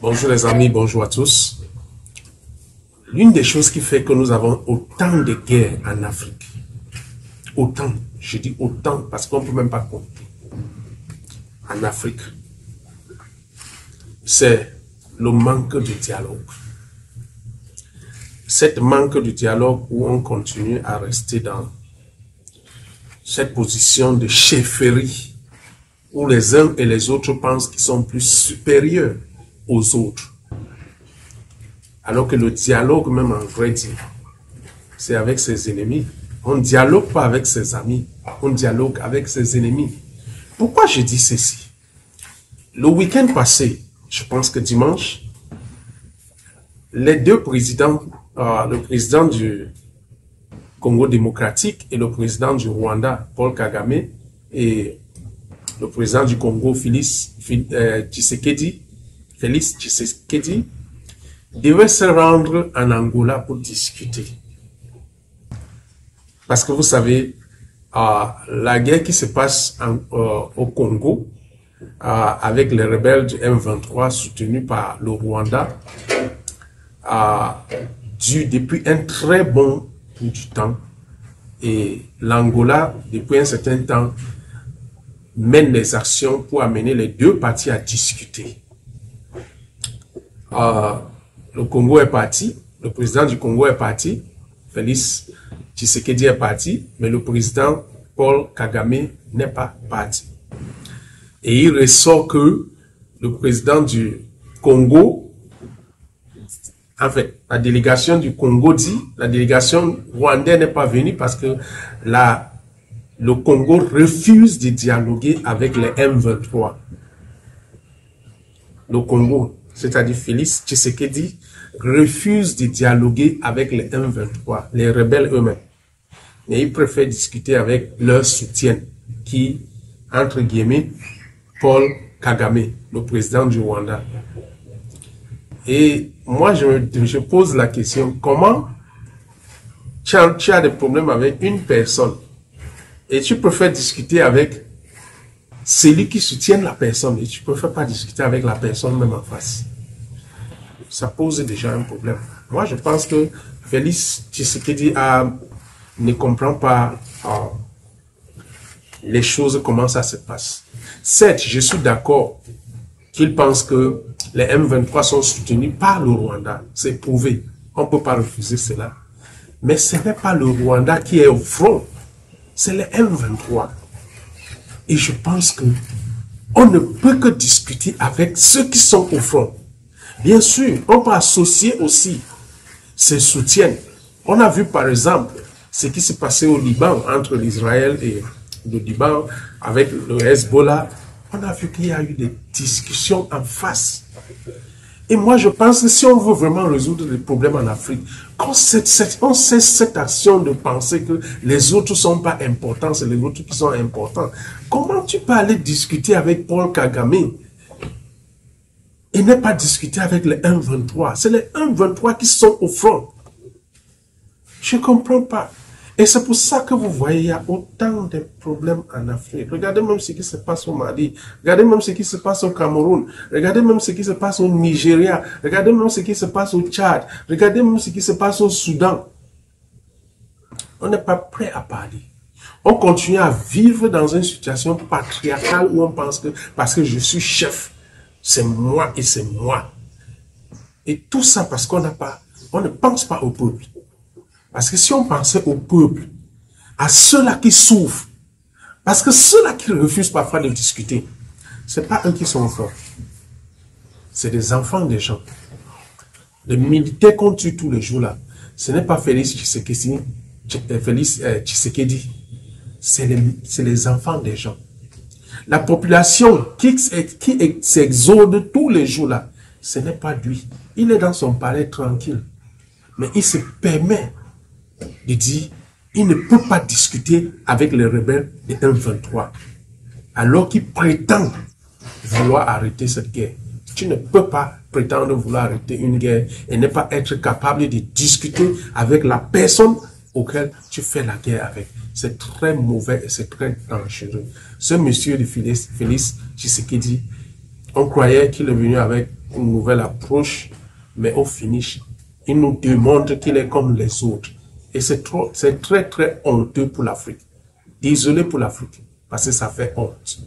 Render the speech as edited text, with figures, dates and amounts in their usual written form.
Bonjour les amis, bonjour à tous. L'une des choses qui fait que nous avons autant de guerres en Afrique, autant, je dis autant parce qu'on ne peut même pas compter, en Afrique, c'est le manque de dialogue. Cette manque de dialogue où on continue à rester dans cette position de chefferie, où les uns et les autres pensent qu'ils sont plus supérieurs aux autres. Alors que le dialogue, même en vrai dire, c'est avec ses ennemis. On ne dialogue pas avec ses amis, on dialogue avec ses ennemis. Pourquoi je dis ceci? Le week-end passé, je pense que dimanche, les deux présidents, le président du Congo démocratique et le président du Rwanda, Paul Kagame, et le président du Congo, Félix Tshisekedi, devaient se rendre en Angola pour discuter. Parce que vous savez, la guerre qui se passe au Congo, avec les rebelles du M23 soutenus par le Rwanda, dure depuis un très bon bout du temps. Et l'Angola, depuis un certain temps, mène des actions pour amener les deux parties à discuter. Le Congo est parti, le président du Congo est parti, Félix Tshisekedi est parti, mais le président Paul Kagame n'est pas parti. Et il ressort que le président du Congo, en fait, la délégation du Congo dit, la délégation rwandaise n'est pas venue parce que le Congo refuse de dialoguer avec les M23. Le Congo, c'est-à-dire Félix Tshisekedi, refuse de dialoguer avec les M23, les rebelles eux-mêmes. Mais ils préfèrent discuter avec leur soutien, qui, entre guillemets, Paul Kagame, le président du Rwanda. Et moi, je pose la question, comment tu as des problèmes avec une personne et tu préfères discuter avec celui qui soutient la personne et tu ne préfères pas discuter avec la personne même en face? Ça pose déjà un problème. Moi, je pense que Félix Tshisekedi ne comprend pas les choses, comment ça se passe. Certes, je suis d'accord qu'il pense que les M23 sont soutenus par le Rwanda. C'est prouvé. On ne peut pas refuser cela. Mais ce n'est pas le Rwanda qui est au front. C'est les M23. Et je pense que on ne peut que discuter avec ceux qui sont au front. Bien sûr, on peut associer aussi ces soutiens. On a vu par exemple ce qui s'est passé au Liban entre l'Israël et le Liban avec le Hezbollah. On a vu qu'il y a eu des discussions en face. Et moi, je pense que si on veut vraiment résoudre les problèmes en Afrique, on cesse cette action de penser que les autres ne sont pas importants, c'est les autres qui sont importants. Comment tu peux aller discuter avec Paul Kagame et ne pas discuter avec les M23? C'est les M23 qui sont au front. Je ne comprends pas. Et c'est pour ça que vous voyez, il y a autant de problèmes en Afrique. Regardez même ce qui se passe au Mali. Regardez même ce qui se passe au Cameroun. Regardez même ce qui se passe au Nigeria. Regardez même ce qui se passe au Tchad. Regardez même ce qui se passe au Soudan. On n'est pas prêt à parler. On continue à vivre dans une situation patriarcale où on pense que parce que je suis chef, c'est moi et c'est moi. Et tout ça parce qu'on ne pense pas au peuple. Parce que si on pensait au peuple, à ceux-là qui souffrent, parce que ceux-là qui refusent parfois de discuter, ce n'est pas eux qui sont forts. C'est des enfants des gens. Les militaires qu'on tue tous les jours là, ce n'est pas Félix Tshisekedi, c'est les enfants des gens. La population qui s'exode tous les jours là, ce n'est pas lui. Il est dans son palais tranquille. Mais il se permet de dire, il ne peut pas discuter avec les rebelles de M23, alors qu'il prétend vouloir arrêter cette guerre. Tu ne peux pas prétendre vouloir arrêter une guerre et ne pas être capable de discuter avec la personne auquel tu fais la guerre avec. C'est très mauvais et c'est très dangereux. Ce monsieur de Félix Tshisekedi, on croyait qu'il est venu avec une nouvelle approche, mais au finish, il nous démontre qu'il est comme les autres. Et c'est très, très honteux pour l'Afrique. Désolé pour l'Afrique, parce que ça fait honte.